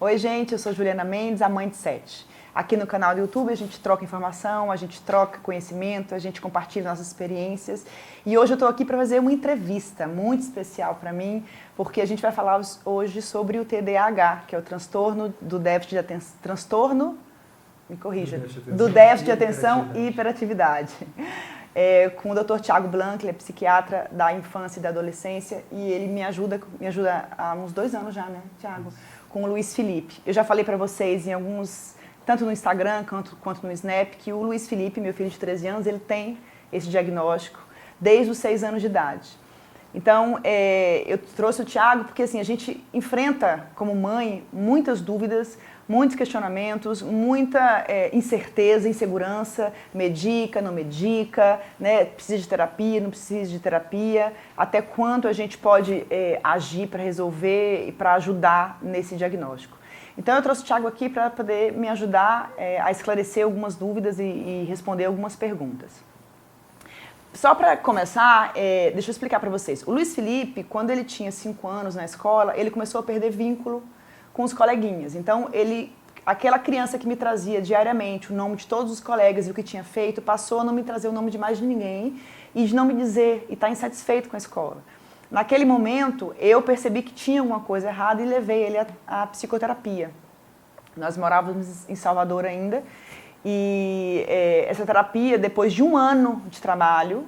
Oi, gente, eu sou Juliana Mendes, a mãe de 7. Aqui no canal do YouTube a gente troca informação, a gente troca conhecimento, a gente compartilha nossas experiências. E hoje eu estou aqui para fazer uma entrevista muito especial para mim, porque a gente vai falar hoje sobre o TDAH, que é o transtorno do déficit de atenção. Transtorno, me corrija, do déficit de atenção e hiperatividade. Com o Dr. Thiago Blanc, ele é psiquiatra da infância e da adolescência, e ele me ajuda há uns 2 anos já, né, Thiago? Com o Luiz Felipe. Eu já falei para vocês em alguns, tanto no Instagram quanto no Snap, que o Luiz Felipe, meu filho de 13 anos, ele tem esse diagnóstico desde os 6 anos de idade. Então, eu trouxe o Thiago porque assim, a gente enfrenta, como mãe, muitas dúvidas, muitos questionamentos, muita incerteza, insegurança, medica, não medica, né? Precisa de terapia, não precisa de terapia, até quanto a gente pode agir para resolver e para ajudar nesse diagnóstico. Então eu trouxe o Thiago aqui para poder me ajudar a esclarecer algumas dúvidas e responder algumas perguntas. Só para começar, deixa eu explicar para vocês. O Luiz Felipe, quando ele tinha 5 anos na escola, ele começou a perder vínculo com os coleguinhas. Então, aquela criança que me trazia diariamente o nome de todos os colegas e o que tinha feito, passou a não me trazer o nome de mais ninguém e de não me dizer e estar insatisfeito com a escola. Naquele momento, eu percebi que tinha alguma coisa errada e levei ele à psicoterapia. Nós morávamos em Salvador ainda e essa terapia, depois de 1 ano de trabalho,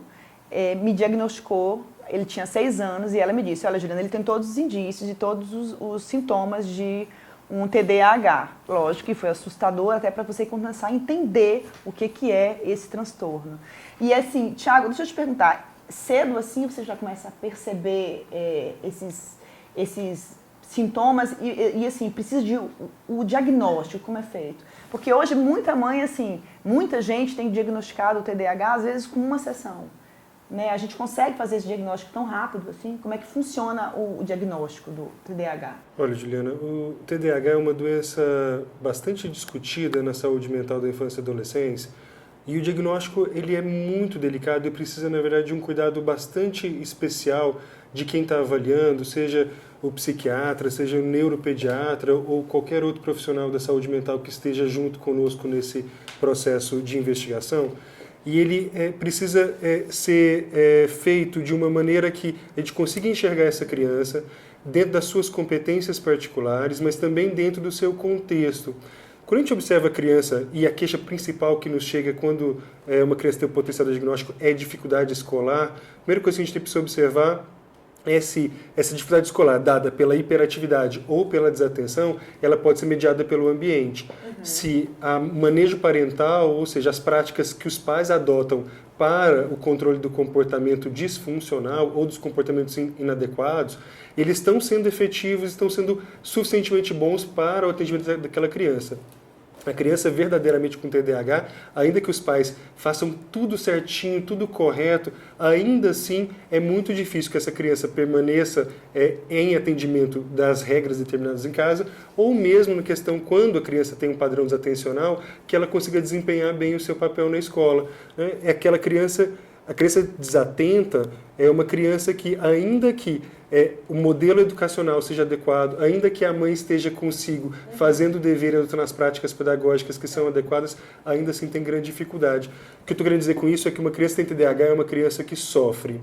me diagnosticou. Ele tinha 6 anos e ela me disse: olha, Juliana, ele tem todos os indícios e todos os sintomas de um TDAH. Lógico que foi assustador até para você começar a entender o que é esse transtorno. E assim, Thiago, deixa eu te perguntar, cedo assim você já começa a perceber esses sintomas e assim, precisa de o diagnóstico, como é feito? Porque hoje muita mãe, assim, muita gente tem diagnosticado o TDAH às vezes com uma sessão. Né? A gente consegue fazer esse diagnóstico tão rápido assim? Como é que funciona o diagnóstico do TDAH? Olha, Juliana, o TDAH é uma doença bastante discutida na saúde mental da infância e adolescência, e o diagnóstico ele é muito delicado e precisa, na verdade, de um cuidado bastante especial de quem está avaliando, seja o psiquiatra, seja o neuropediatra ou qualquer outro profissional da saúde mental que esteja junto conosco nesse processo de investigação. E ele precisa ser feito de uma maneira que a gente consiga enxergar essa criança dentro das suas competências particulares, mas também dentro do seu contexto. Quando a gente observa a criança, e a queixa principal que nos chega quando uma criança tem um potencial diagnóstico é dificuldade escolar, a primeira coisa que a gente tem que observar é se essa dificuldade escolar dada pela hiperatividade ou pela desatenção, ela pode ser mediada pelo ambiente. Se o manejo parental, ou seja, as práticas que os pais adotam para o controle do comportamento disfuncional ou dos comportamentos inadequados, eles estão sendo efetivos, estão sendo suficientemente bons para o atendimento daquela criança. A criança verdadeiramente com TDAH, ainda que os pais façam tudo certinho, tudo correto, ainda assim é muito difícil que essa criança permaneça em atendimento das regras determinadas em casa, ou mesmo na questão quando a criança tem um padrão desatencional, que ela consiga desempenhar bem o seu papel na escola. É aquela criança, a criança desatenta é uma criança que, ainda que o modelo educacional seja adequado, ainda que a mãe esteja consigo fazendo o dever e adotando as práticas pedagógicas que são adequadas, ainda assim tem grande dificuldade. O que eu estou querendo dizer com isso é que uma criança que tem TDAH é uma criança que sofre.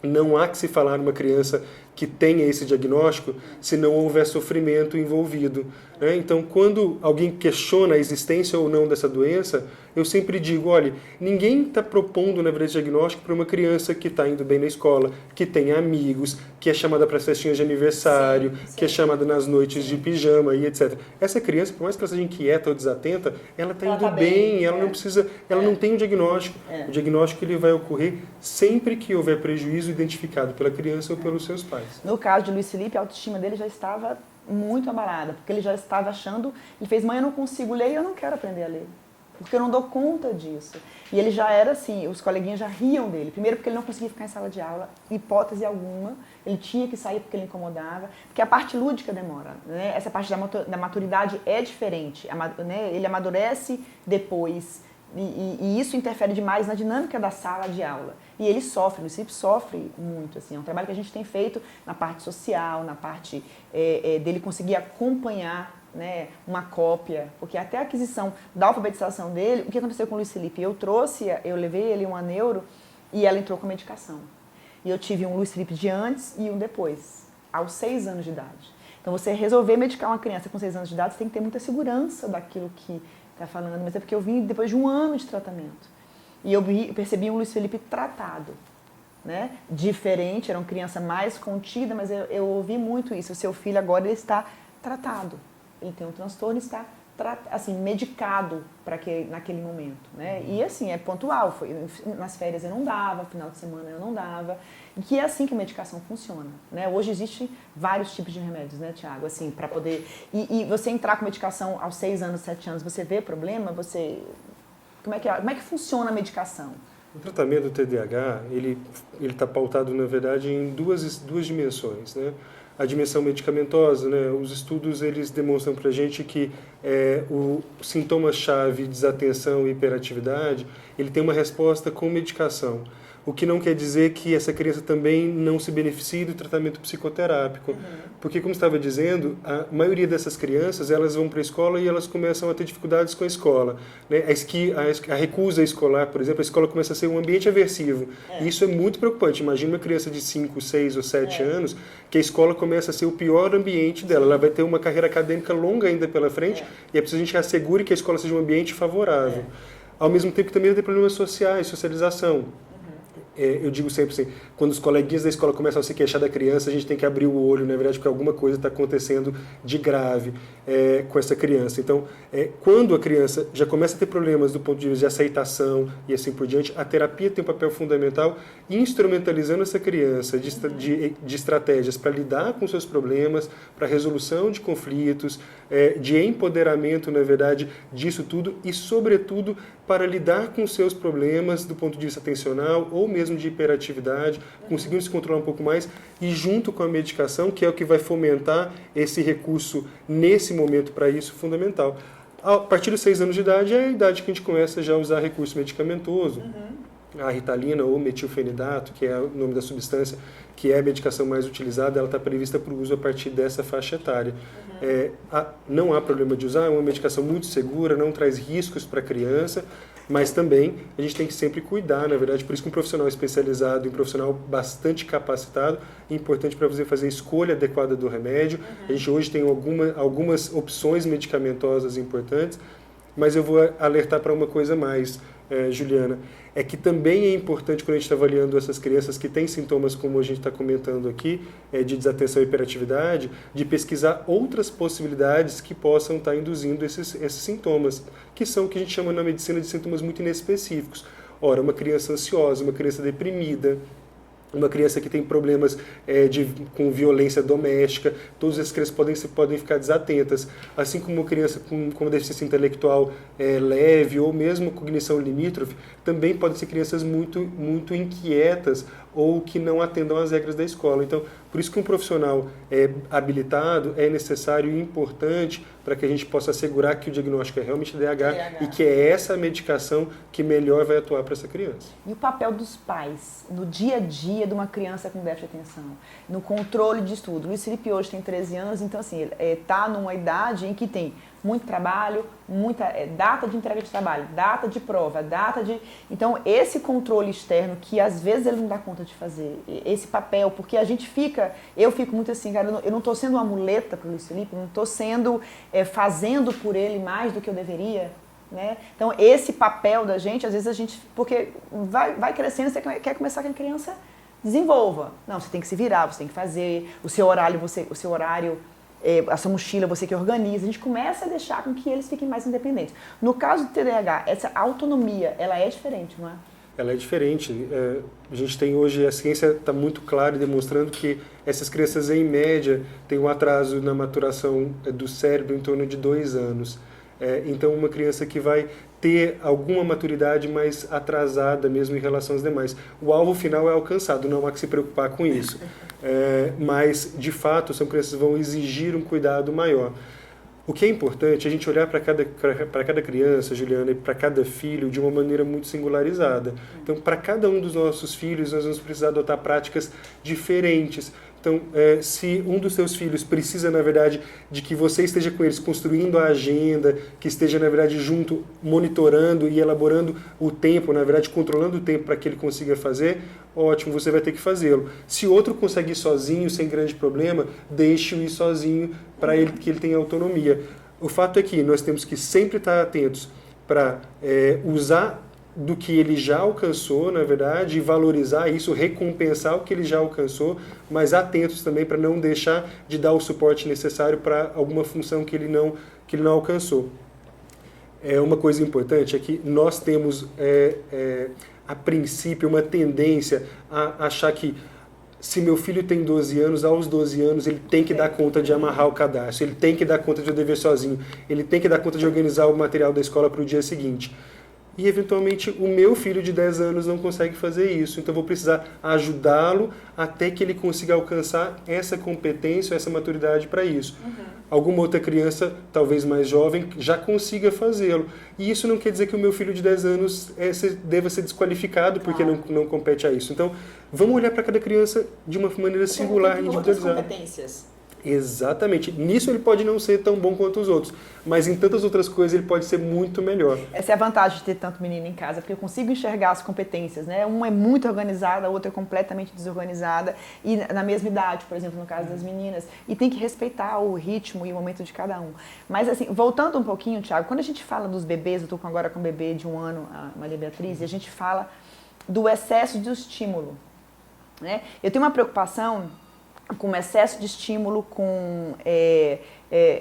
Não há que se falar numa criança que tenha esse diagnóstico se não houver sofrimento envolvido. Né? Então, quando alguém questiona a existência ou não dessa doença, eu sempre digo, olha, ninguém está propondo, na verdade, diagnóstico para uma criança que está indo bem na escola, que tem amigos, que é chamada para as festinhas de aniversário, sim. Que é chamada nas noites de pijama e etc. Essa criança, por mais que ela seja inquieta ou desatenta, ela está indo bem, ela não precisa, ela não tem um diagnóstico. O diagnóstico ele vai ocorrer sempre que houver prejuízo identificado pela criança ou pelos seus pais. No caso de Luiz Felipe, a autoestima dele já estava muito abalada, porque ele já estava achando, ele fez, mãe, eu não consigo ler e eu não quero aprender a ler, porque eu não dou conta disso. E ele já era assim, os coleguinhas já riam dele, primeiro porque ele não conseguia ficar em sala de aula, hipótese alguma, ele tinha que sair porque ele incomodava, porque a parte lúdica demora, né? Essa parte da maturidade é diferente, né? Ele amadurece depois E isso interfere demais na dinâmica da sala de aula. E ele sofre, o Luiz Felipe sofre muito. Assim, é um trabalho que a gente tem feito na parte social, na parte dele conseguir acompanhar, né, uma cópia, porque até a aquisição da alfabetização dele, o que aconteceu com o Luiz Felipe? Eu levei ele uma neuro e ela entrou com medicação. E eu tive um Luiz Felipe de antes e um depois, aos 6 anos de idade. Então, você resolver medicar uma criança com 6 anos de idade, você tem que ter muita segurança daquilo que está falando, mas é porque eu vim depois de um ano de tratamento. E eu percebi um Luiz Felipe tratado, né? Diferente, era uma criança mais contida, mas eu ouvi muito isso. O seu filho agora ele está tratado. Ele tem um transtorno e está assim, medicado naquele momento, né? E assim, é pontual. Nas férias eu não dava, final de semana eu não dava. E que é assim que a medicação funciona, né? Hoje existem vários tipos de remédios, né, Tiago? Assim, para poder... E você entrar com medicação aos 6 anos, 7 anos, você vê problema, Como é que funciona a medicação? O tratamento do TDAH, ele está pautado, na verdade, em duas dimensões, né? A dimensão medicamentosa, né? Os estudos eles demonstram para a gente que o sintoma-chave, desatenção e hiperatividade, ele tem uma resposta com medicação. O que não quer dizer que essa criança também não se beneficie do tratamento psicoterápico. Porque, como estava dizendo, a maioria dessas crianças, elas vão para a escola e elas começam a ter dificuldades com a escola, né? A recusa escolar, por exemplo, a escola começa a ser um ambiente aversivo. E isso é muito preocupante. Imagina uma criança de 5, 6 ou 7 anos, que a escola começa a ser o pior ambiente dela. Ela vai ter uma carreira acadêmica longa ainda pela frente e é preciso a gente assegure que a escola seja um ambiente favorável. Ao mesmo tempo que também vai ter problemas sociais, socialização. Eu digo sempre assim, quando os coleguinhas da escola começam a se queixar da criança, a gente tem que abrir o olho, na verdade, porque alguma coisa está acontecendo de grave com essa criança. Então, quando a criança já começa a ter problemas do ponto de vista de aceitação e assim por diante, a terapia tem um papel fundamental instrumentalizando essa criança de estratégias para lidar com seus problemas, para resolução de conflitos, de empoderamento, na verdade, disso tudo e, sobretudo, para lidar com seus problemas do ponto de vista atencional ou mesmo de hiperatividade, conseguindo se controlar um pouco mais e junto com a medicação, que é o que vai fomentar esse recurso nesse momento para isso fundamental. A partir dos 6 anos de idade é a idade que a gente começa já a usar recurso medicamentoso. A Ritalina ou metilfenidato, que é o nome da substância, que é a medicação mais utilizada, ela está prevista para o uso a partir dessa faixa etária. Não há problema de usar, é uma medicação muito segura, não traz riscos para a criança, mas também a gente tem que sempre cuidar, na verdade, por isso que um profissional especializado, um profissional bastante capacitado, é importante para você fazer a escolha adequada do remédio. A gente hoje tem algumas opções medicamentosas importantes, mas eu vou alertar para uma coisa mais, Juliana, é que também é importante quando a gente está avaliando essas crianças que têm sintomas como a gente está comentando aqui, de desatenção e hiperatividade, de pesquisar outras possibilidades que possam estar induzindo esses sintomas, que são o que a gente chama na medicina de sintomas muito inespecíficos. Ora, uma criança ansiosa, uma criança deprimida, uma criança que tem problemas com violência doméstica, todas as crianças podem ficar desatentas, assim como uma criança com deficiência intelectual leve ou mesmo cognição limítrofe, também podem ser crianças muito, muito inquietas ou que não atendam às regras da escola. Então, por isso que um profissional habilitado é necessário e importante para que a gente possa assegurar que o diagnóstico é realmente TDAH e que é essa medicação que melhor vai atuar para essa criança. E o papel dos pais no dia a dia de uma criança com déficit de atenção, no controle de estudo? O Luiz Felipe hoje tem 13 anos, então assim, ele está numa idade em que tem muito trabalho, muita data de entrega de trabalho, data de prova, Então, esse controle externo que às vezes ele não dá conta de fazer, esse papel, porque eu fico muito assim, cara, eu não estou sendo uma muleta para o Luiz Felipe, não estou fazendo por ele mais do que eu deveria, né? Então, esse papel da gente, às vezes porque vai crescendo, você quer começar que a criança desenvolva. Não, você tem que se virar, você tem que fazer, o seu horário, a sua mochila, você que organiza, a gente começa a deixar com que eles fiquem mais independentes. No caso do TDAH, essa autonomia, ela é diferente, não é? Ela é diferente. A gente tem hoje, a ciência está muito clara demonstrando que essas crianças, em média, têm um atraso na maturação do cérebro em torno de 2 anos. Então, uma criança que vai ter alguma maturidade mais atrasada mesmo em relação aos demais. O alvo final é alcançado, não há que se preocupar com isso. Mas, de fato, são crianças que vão exigir um cuidado maior. O que é importante é a gente olhar para cada criança, Juliana, e para cada filho de uma maneira muito singularizada. Então, para cada um dos nossos filhos, nós vamos precisar adotar práticas diferentes. Então, se um dos seus filhos precisa, na verdade, de que você esteja com eles construindo a agenda, que esteja, na verdade, junto, monitorando e elaborando o tempo, na verdade, controlando o tempo para que ele consiga fazer, ótimo, você vai ter que fazê-lo. Se outro consegue ir sozinho, sem grande problema, deixe-o ir sozinho para ele, que ele tenha autonomia. O fato é que nós temos que sempre estar atentos para usar do que ele já alcançou, na verdade, e valorizar isso, recompensar o que ele já alcançou, mas atentos também para não deixar de dar o suporte necessário para alguma função que ele não alcançou. Uma coisa importante é que nós temos, a princípio, uma tendência a achar que se meu filho tem 12 anos, aos 12 anos ele tem que dar conta de amarrar o cadastro, ele tem que dar conta de o dever sozinho, ele tem que dar conta de organizar o material da escola para o dia seguinte. E, eventualmente, o meu filho de 10 anos não consegue fazer isso. Então, eu vou precisar ajudá-lo até que ele consiga alcançar essa competência, essa maturidade para isso. Alguma outra criança, talvez mais jovem, já consiga fazê-lo. E isso não quer dizer que o meu filho de 10 anos deva ser desqualificado porque não compete a isso. Então, vamos olhar para cada criança de uma maneira singular, individualizada. Competências. Exatamente. Nisso ele pode não ser tão bom quanto os outros, mas em tantas outras coisas ele pode ser muito melhor. Essa é a vantagem de ter tanto menino em casa, porque eu consigo enxergar as competências, né? Uma é muito organizada, a outra é completamente desorganizada, e na mesma idade, por exemplo, no caso das meninas, e tem que respeitar o ritmo e o momento de cada um. Mas assim, voltando um pouquinho, Thiago, quando a gente fala dos bebês, eu estou agora com um bebê de 1 ano, a Maria Beatriz, e a gente fala do excesso de estímulo, né? Eu tenho uma preocupação com excesso de estímulo, com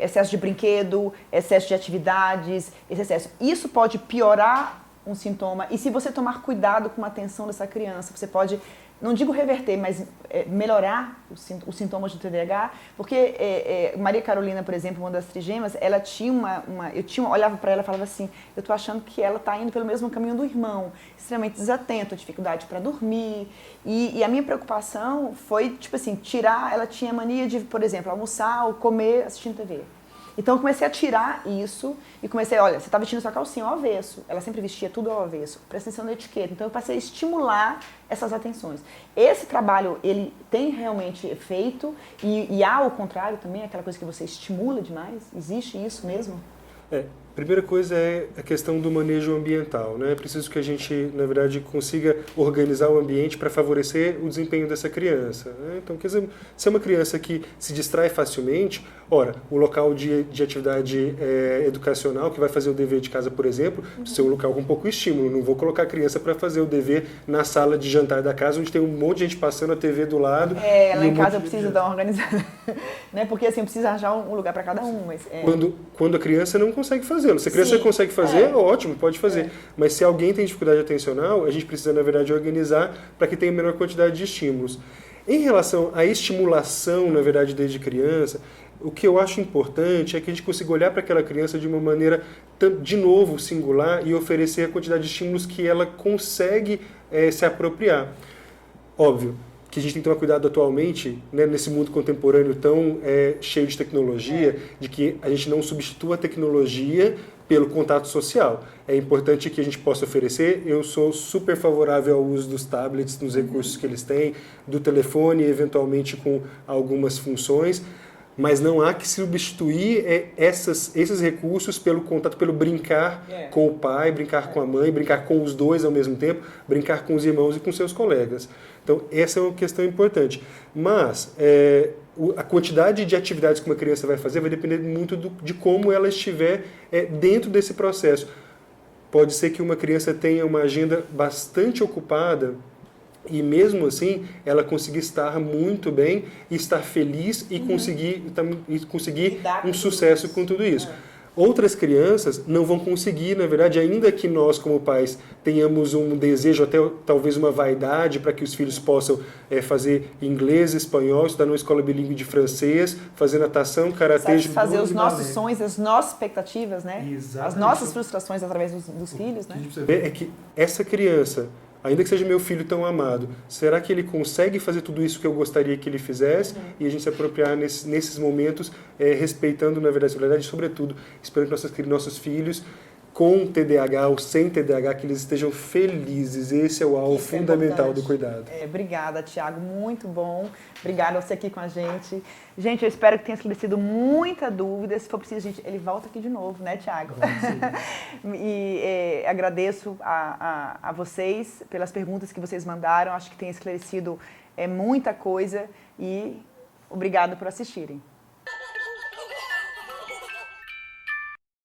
excesso de brinquedo, excesso de atividades, esse excesso. Isso pode piorar um sintoma, e se você tomar cuidado com a atenção dessa criança, você pode, não digo reverter, mas melhorar os sintomas do TDAH, porque Maria Carolina, por exemplo, uma das trigêmeas, ela tinha olhava para ela e falava assim, eu estou achando que ela está indo pelo mesmo caminho do irmão, extremamente desatento, dificuldade para dormir, e a minha preocupação foi, tipo assim, ela tinha mania de, por exemplo, almoçar ou comer assistindo TV. Então eu comecei a tirar isso e comecei, olha, você está vestindo sua calcinha ao avesso. Ela sempre vestia tudo ao avesso. Presta atenção na etiqueta. Então eu passei a estimular essas atenções. Esse trabalho, ele tem realmente efeito e há o contrário também, aquela coisa que você estimula demais. Existe isso mesmo? Primeira coisa é a questão do manejo ambiental, né? É preciso que a gente, na verdade, consiga organizar o ambiente para favorecer o desempenho dessa criança, né? Então, quer dizer, se é uma criança que se distrai facilmente, ora, o local de atividade educacional, que vai fazer o dever de casa, por exemplo, ser um local com pouco estímulo. Não vou colocar a criança para fazer o dever na sala de jantar da casa, onde tem um monte de gente passando a TV do lado. Lá em casa eu preciso dar uma organizada, né? Porque assim, eu preciso arranjar um lugar para cada um. Mas, Quando a criança não consegue fazê-lo. Se a criança consegue fazer, ótimo, pode fazer. Mas se alguém tem dificuldade atencional, a gente precisa, na verdade, organizar para que tenha menor quantidade de estímulos. Em relação à estimulação, na verdade, desde criança, o que eu acho importante é que a gente consiga olhar para aquela criança de uma maneira, de novo, singular e oferecer a quantidade de estímulos que ela consegue se apropriar. Óbvio que a gente tem que tomar cuidado atualmente, né, nesse mundo contemporâneo tão cheio de tecnologia, de que a gente não substitua a tecnologia pelo contato social. É importante que a gente possa oferecer. Eu sou super favorável ao uso dos tablets, dos recursos que eles têm, do telefone, eventualmente com algumas funções, mas não há que substituir esses recursos pelo contato, pelo brincar com o pai, brincar com a mãe, brincar com os dois ao mesmo tempo, brincar com os irmãos e com seus colegas. Então, essa é uma questão importante. Mas a quantidade de atividades que uma criança vai fazer vai depender muito de como ela estiver dentro desse processo. Pode ser que uma criança tenha uma agenda bastante ocupada e, mesmo assim, ela conseguir estar muito bem e estar feliz e conseguir um sucesso com tudo isso. Outras crianças não vão conseguir, na verdade, ainda que nós, como pais, tenhamos um desejo, até talvez uma vaidade, para que os filhos possam fazer inglês, espanhol, estudar numa escola bilíngue de francês, fazer natação, karatê, judô, fazer os nossos sonhos, as nossas expectativas, né? Exatamente. As nossas frustrações através dos filhos, né? É que essa criança, ainda que seja meu filho tão amado, será que ele consegue fazer tudo isso que eu gostaria que ele fizesse? E a gente se apropriar nesses momentos, respeitando, na verdade, sobretudo, esperando que nossos filhos com TDAH ou sem TDAH, que eles estejam felizes. Esse é o alvo fundamental do cuidado. Obrigada, Tiago. Muito bom. Obrigada a você aqui com a gente. Gente, eu espero que tenha esclarecido muita dúvida. Se for preciso, ele volta aqui de novo, né, Tiago? E agradeço a vocês pelas perguntas que vocês mandaram. Acho que tem esclarecido muita coisa e obrigado por assistirem.